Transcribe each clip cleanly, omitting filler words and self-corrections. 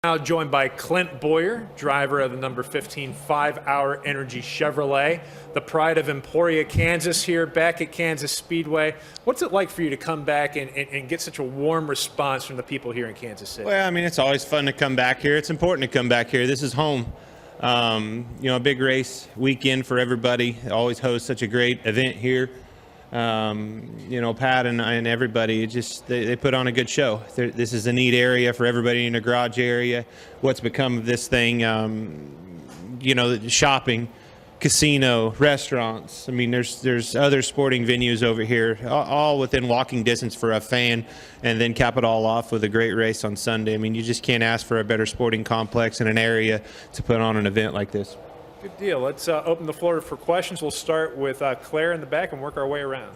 Now joined by Clint Bowyer, driver of the number 15 5-Hour Energy Chevrolet, the pride of Emporia, Kansas, here back at Kansas Speedway. What's it like for you to come back and get such a warm response from the people here in Kansas City? Well, I mean, it's always fun to come back here. It's important to come back here. This is home. A big race weekend for everybody. Always host such a great event here. Pat and everybody, they put on a good show. This is a neat area for everybody in the garage area. What's become of this thing, shopping, casino, restaurants. I mean, there's other sporting venues over here, all within walking distance for a fan, and then cap it all off with a great race on Sunday. I mean, you just can't ask for a better sporting complex in an area to put on an event like this. Good deal. Let's open the floor for questions. We'll start with Claire in the back and work our way around.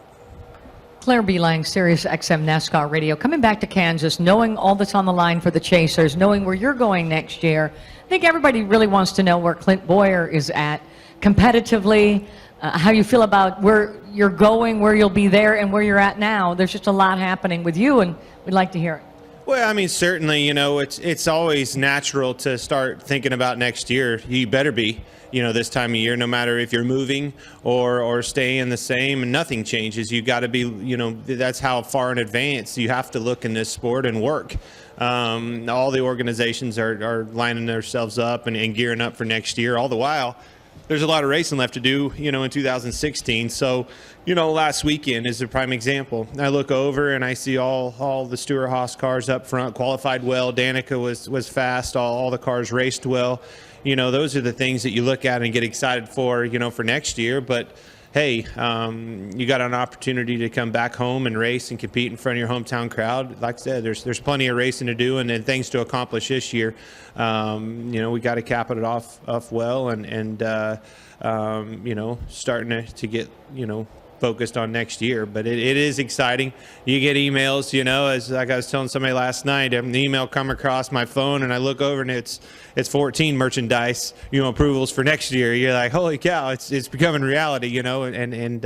Claire B. Lang, Sirius XM NASCAR Radio. Coming back to Kansas, knowing all that's on the line for the Chasers, knowing where you're going next year, I think everybody really wants to know where Clint Bowyer is at competitively, how you feel about where you're going, where you'll be there, and where you're at now. There's just a lot happening with you, and we'd like to hear it. Well, I mean, certainly, it's always natural to start thinking about next year. You better be, this time of year, no matter if you're moving or staying the same, and nothing changes. You got to be, that's how far in advance you have to look in this sport and work. All the organizations are lining themselves up and gearing up for next year. All the while, there's a lot of racing left to do, in 2016. So, last weekend is a prime example. I look over and I see all the Stewart-Haas cars up front qualified well. Danica was fast. All the cars raced well. Those are the things that you look at and get excited for, for next year. But hey, you got an opportunity to come back home and race and compete in front of your hometown crowd. Like I said, there's plenty of racing to do and things to accomplish this year. We got to cap it off well and starting to get, focused on next year. But it is exciting. You get emails, as like I was telling somebody last night, an email come across my phone and I look over and it's 14 merchandise, approvals for next year. You're like, holy cow, it's becoming reality, and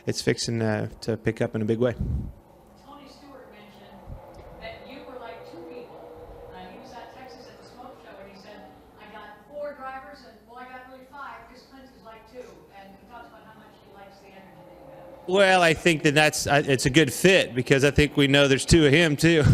it's fixing to pick up in a big way. Tony Stewart mentioned that you were like two people. He was at Texas at the smoke show and he said, I got 4 drivers and I got really 5 because Clint is like 2. And he talks about how much he likes the energy that you have. Well, I think that it's a good fit because I think we know there's 2 of him too.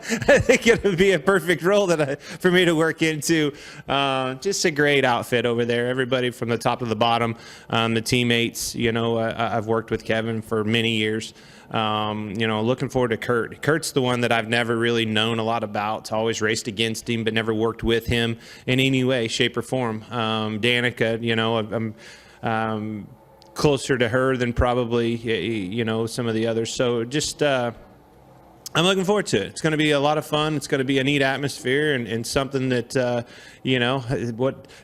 I think it would be a perfect role for me to work into. Just a great outfit over there. Everybody from the top to the bottom, the teammates. I've worked with Kevin for many years. Looking forward to Kurt. Kurt's the one that I've never really known a lot about. Always raced against him, but never worked with him in any way, shape, or form. Danica, I'm closer to her than probably some of the others. So just. I'm looking forward to it. It's going to be a lot of fun. It's going to be a neat atmosphere and something that,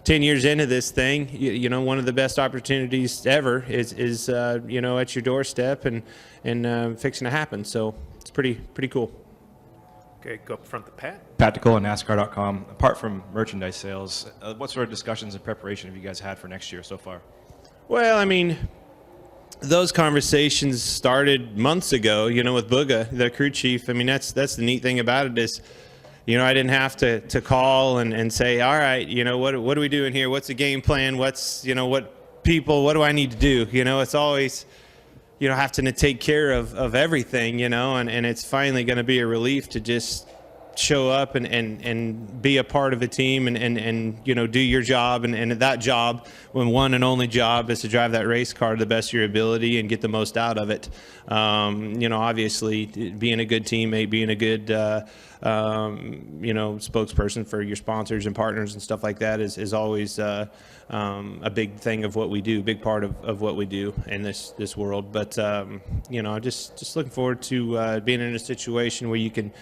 10 years into this thing, one of the best opportunities ever is at your doorstep and fixing to happen. So it's pretty cool. Okay, go up front to Pat. Pat DeCola, NASCAR.com. Apart from merchandise sales, what sort of discussions and preparation have you guys had for next year so far? Well, I mean, those conversations started months ago, with Booga, the crew chief. I mean, that's the neat thing about it is, I didn't have to call and say, all right, what are we doing here? What's the game plan? What's, what do I need to do? It's always, having to take care of everything, and it's finally going to be a relief to just show up and be a part of a team and do your job and that job, when one and only job is to drive that race car to the best of your ability and get the most out of it. Obviously being a good teammate, being a good spokesperson for your sponsors and partners and stuff like that is always a big thing of what we do, big part of what we do in this world. But just looking forward to being in a situation where you can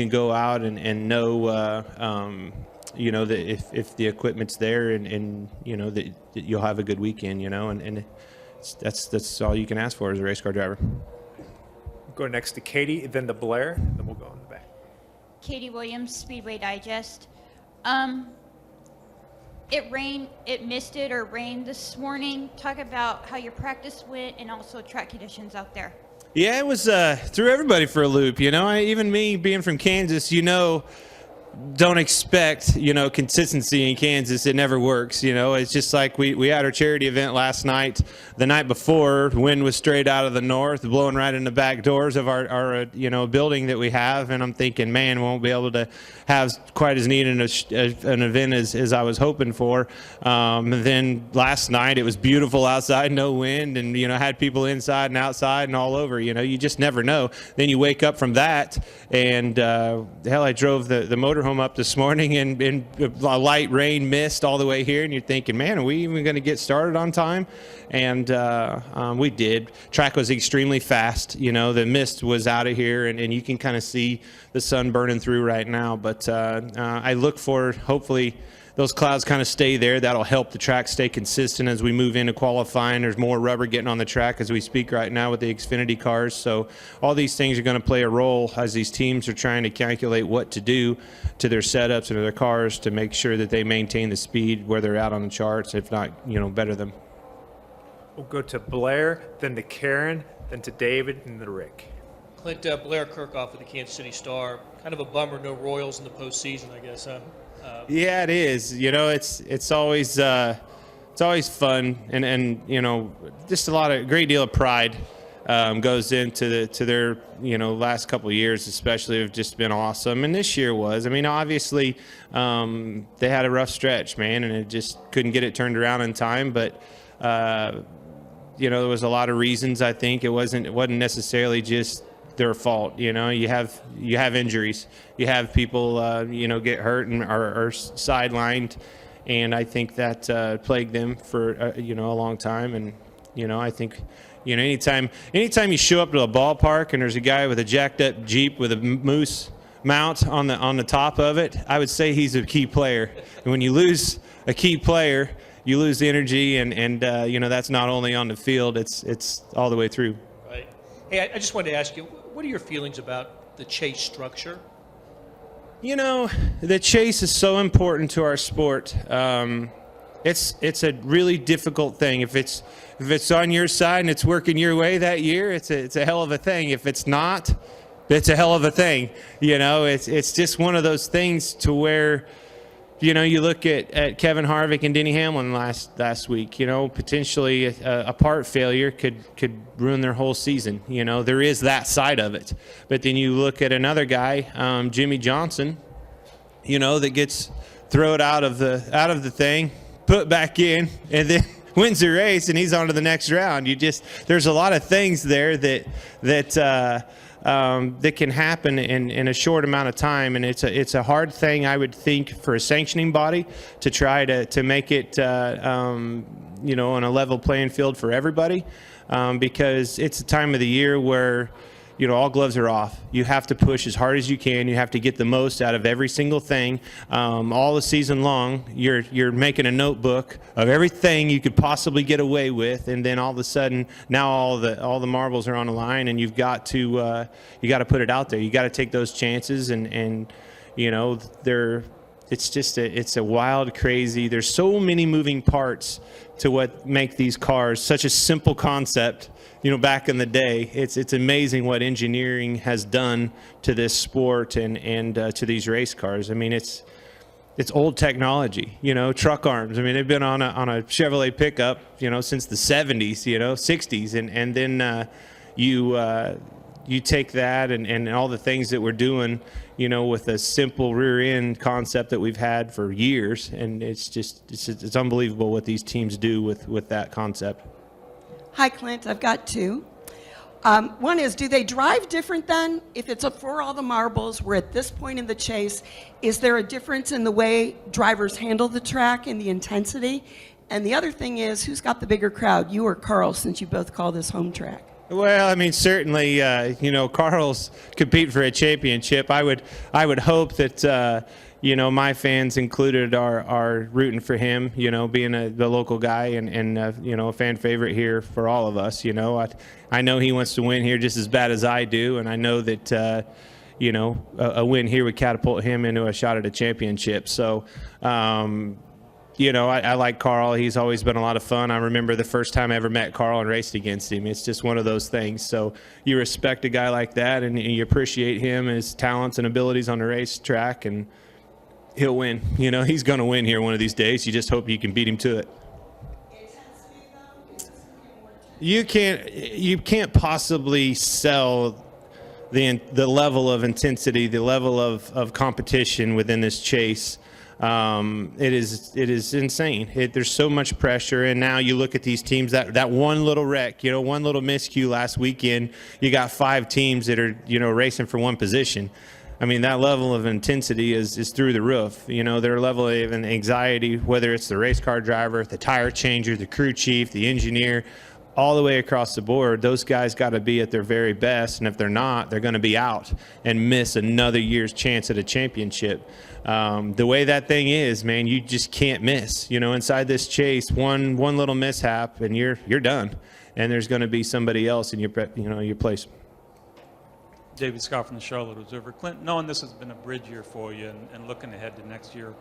go out and know that if the equipment's there and that you'll have a good weekend, and that's all you can ask for as a race car driver. Go next to Katie, then to Blair, and then we'll go in the back. Katie Williams, Speedway Digest. It misted or rained this morning. Talk about how your practice went and also track conditions out there. Yeah, it was threw everybody for a loop. Even me being from Kansas, don't expect, consistency in Kansas. It never works. It's just like we had our charity event last night. The night before, wind was straight out of the north, blowing right in the back doors of our building that we have. And I'm thinking, man, we won't be able to have quite as neat an event as I was hoping for. And then last night, it was beautiful outside, no wind, and, had people inside and outside and all over. You just never know. Then you wake up from that, and hell, I drove the motorhome up this morning and a light rain mist all the way here, and you're thinking, man, are we even going to get started on time? And we did. Track was extremely fast. The mist was out of here, and you can kind of see the sun burning through right now. But I look for, hopefully, those clouds kind of stay there. That'll help the track stay consistent as we move into qualifying. There's more rubber getting on the track as we speak right now with the Xfinity cars. So all these things are going to play a role as these teams are trying to calculate what to do to their setups and to their cars to make sure that they maintain the speed where they're out on the charts, if not, better them. We'll go to Blair, then to Karen, then to David, and then to Rick. Clint, Blair Kirkhoff with the Kansas City Star. Kind of a bummer, no Royals in the postseason, I guess, huh? Yeah, it is. It's always fun, and just a great deal of pride goes into their last couple of years, especially, have just been awesome. And this year was. I mean, obviously, they had a rough stretch, man, and it just couldn't get it turned around in time. But there was a lot of reasons. I think it wasn't necessarily just their fault. You have injuries, you have people get hurt and are sidelined, and I think that plagued them for a long time. And I think anytime you show up to a ballpark and there's a guy with a jacked up Jeep with a moose mount on the top of it, I would say he's a key player. And when you lose a key player, you lose the energy, and that's not only on the field, it's all the way through. Right. Hey, I just wanted to ask you, what are your feelings about the chase structure? The chase is so important to our sport. It's a really difficult thing. If it's on your side and it's working your way that year, it's a hell of a thing. If it's not, it's a hell of a thing. It's just one of those things to where, you look at Kevin Harvick and Denny Hamlin last week. Potentially a part failure could ruin their whole season. There is that side of it. But then you look at another guy, Jimmy Johnson, that gets thrown out of the thing, put back in, and then wins the race, and he's on to the next round. There's a lot of things there that can happen in a short amount of time, and it's a hard thing, I would think, for a sanctioning body to try to make it on a level playing field for everybody, because it's a time of the year where all gloves are off. You have to push as hard as you can. You have to get the most out of every single thing. All the season long, you're making a notebook of everything you could possibly get away with, and then all of a sudden, now all the marbles are on the line, and you've got to put it out there. You got to take those chances, and it's a wild, crazy. There's so many moving parts to what make these cars such a simple concept. Back in the day, it's amazing what engineering has done to this sport and to these race cars. I mean, it's old technology. Truck arms. I mean, they've been on a Chevrolet pickup, since the 70s, 60s, and then you take that and all the things that we're doing, with a simple rear end concept that we've had for years, and it's unbelievable what these teams do with that concept. Hi, Clint. I've got two. One is, do they drive different then? If it's for all the marbles, we're at this point in the chase, is there a difference in the way drivers handle the track and the intensity? And the other thing is, who's got the bigger crowd, you or Carl, since you both call this home track? Well, I mean, certainly, Carl's compete for a championship. I would hope that, my fans included are rooting for him, being the local guy and a fan favorite here for all of us. I know he wants to win here just as bad as I do, and I know that, a win here would catapult him into a shot at a championship. So, I like Carl. He's always been a lot of fun. I remember the first time I ever met Carl and raced against him. It's just one of those things. So you respect a guy like that, and you appreciate him, his talents and abilities on the racetrack, and he'll win. You know, he's going to win here one of these days. You just hope you can beat him to it. You can't possibly sell the level of intensity, the level of competition within this chase. It is insane. There's so much pressure, and now you look at these teams, that one little wreck, you know, one little miscue last weekend, you got 5 teams that are, you know, racing for one position. I mean, that level of intensity is through the roof. You know, their level of anxiety, whether it's the race car driver, the tire changer, the crew chief, the engineer, all the way across the board, those guys got to be at their very best, and if they're not, they're going to be out and miss another year's chance at a championship. The way that thing is, man, you just can't miss. You know, inside this chase, one little mishap and you're done, and there's going to be somebody else in your place. David Scott from the Charlotte Observer. Clint, knowing this has been a bridge year for you and looking ahead to next year,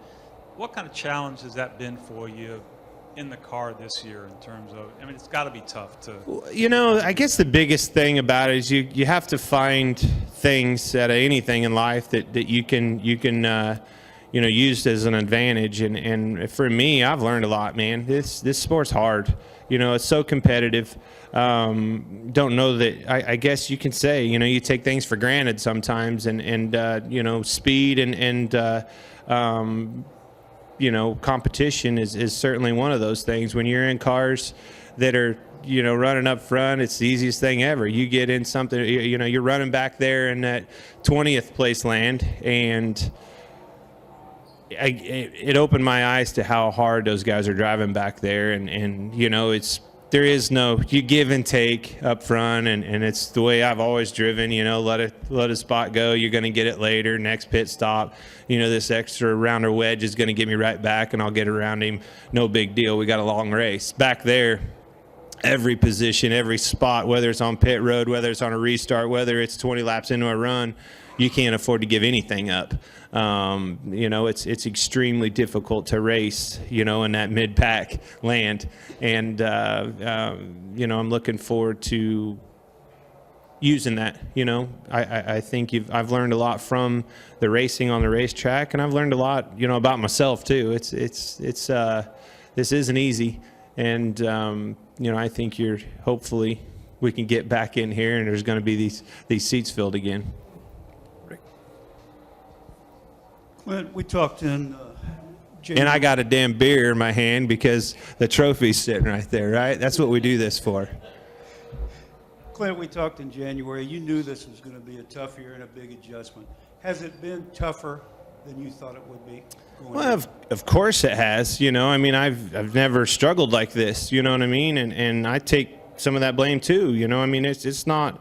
what kind of challenge has that been for you in the car this year in terms of, I mean, it's got to be tough to... You know, I guess the biggest thing about it is you have to find things out of anything in life that you can use as an advantage. And for me, I've learned a lot, man. This sport's hard. You know, it's so competitive. Don't know that, I guess you can say, you know, you take things for granted sometimes, and you know, speed and you know, competition is certainly one of those things. When you're in cars that are, you know, running up front, it's the easiest thing ever. You get in something, you know, you're running back there in that 20th place land, and it opened my eyes to how hard those guys are driving back there. And you know, there is no, you give and take up front, and it's the way I've always driven. You know, let a spot go, you're going to get it later, next pit stop. You know, this extra rounder wedge is going to get me right back, and I'll get around him. No big deal. We got a long race. Back there, every position, every spot, whether it's on pit road, whether it's on a restart, whether it's 20 laps into a run, you can't afford to give anything up. You know, it's extremely difficult to race, you know, in that mid-pack land. And, you know, I'm looking forward to using that. You know, I think I've learned a lot from the racing on the racetrack, and I've learned a lot, you know, about myself too. This isn't easy. And, you know, I think hopefully we can get back in here, and there's going to be these seats filled again. Clint, we talked in January. And I got a damn beer in my hand because the trophy's sitting right there, right? That's what we do this for. Clint, we talked in January. You knew this was going to be a tough year and a big adjustment. Has it been tougher than you thought it would be? Well, of course it has. You know, I mean, I've never struggled like this. You know what I mean? And I take some of that blame too. You know, I mean, it's not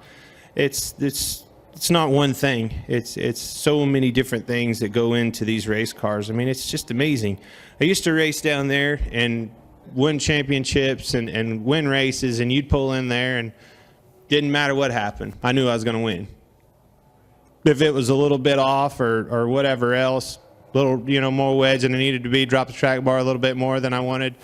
one thing. It's so many different things that go into these race cars. I mean, it's just amazing. I used to race down there and win championships and win races, and you'd pull in there and didn't matter what happened. I knew I was going to win. If it was a little bit off or whatever else, little, you know, more wedge than it needed to be, drop the track bar a little bit more than I wanted,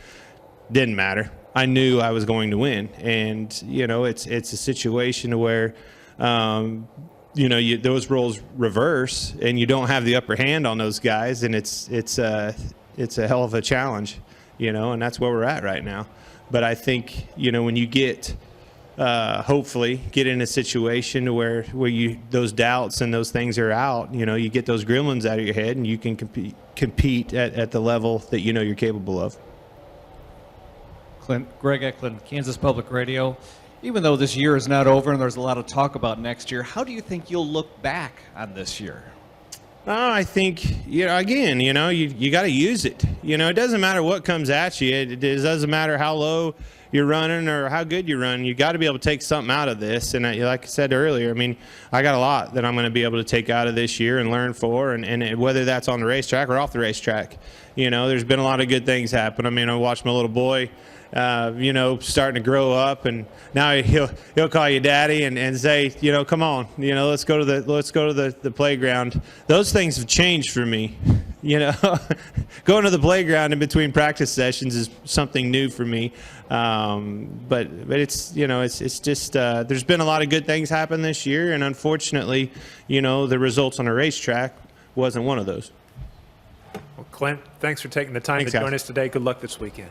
didn't matter. I knew I was going to win. And, you know, it's a situation where, you know, those roles reverse, and you don't have the upper hand on those guys, and it's a hell of a challenge, you know, and that's where we're at right now. But I think, you know, when you get hopefully get in a situation where those doubts and those things are out, you know, you get those gremlins out of your head, and you can compete at the level that you know you're capable of. Clint, Greg Eklund, Kansas Public Radio. Even though this year is not over and there's a lot of talk about next year, how do you think you'll look back on this year? I think, you know, again, you know, you got to use it. You know, it doesn't matter what comes at you. It doesn't matter how low you're running or how good you're running. You got to be able to take something out of this. And like I said earlier, I mean, I got a lot that I'm going to be able to take out of this year and learn for, and whether that's on the racetrack or off the racetrack. You know, there's been a lot of good things happen. I mean, I watched my little boy, you know, starting to grow up, and now he'll call you daddy and say, you know, come on, you know, let's go to the playground. Those things have changed for me. You know, going to the playground in between practice sessions is something new for me. But it's, you know, it's just there's been a lot of good things happen this year, and unfortunately, you know, the results on a racetrack wasn't one of those. Clint, thanks for taking the time Thanks, to guys. join us today. Good luck this weekend.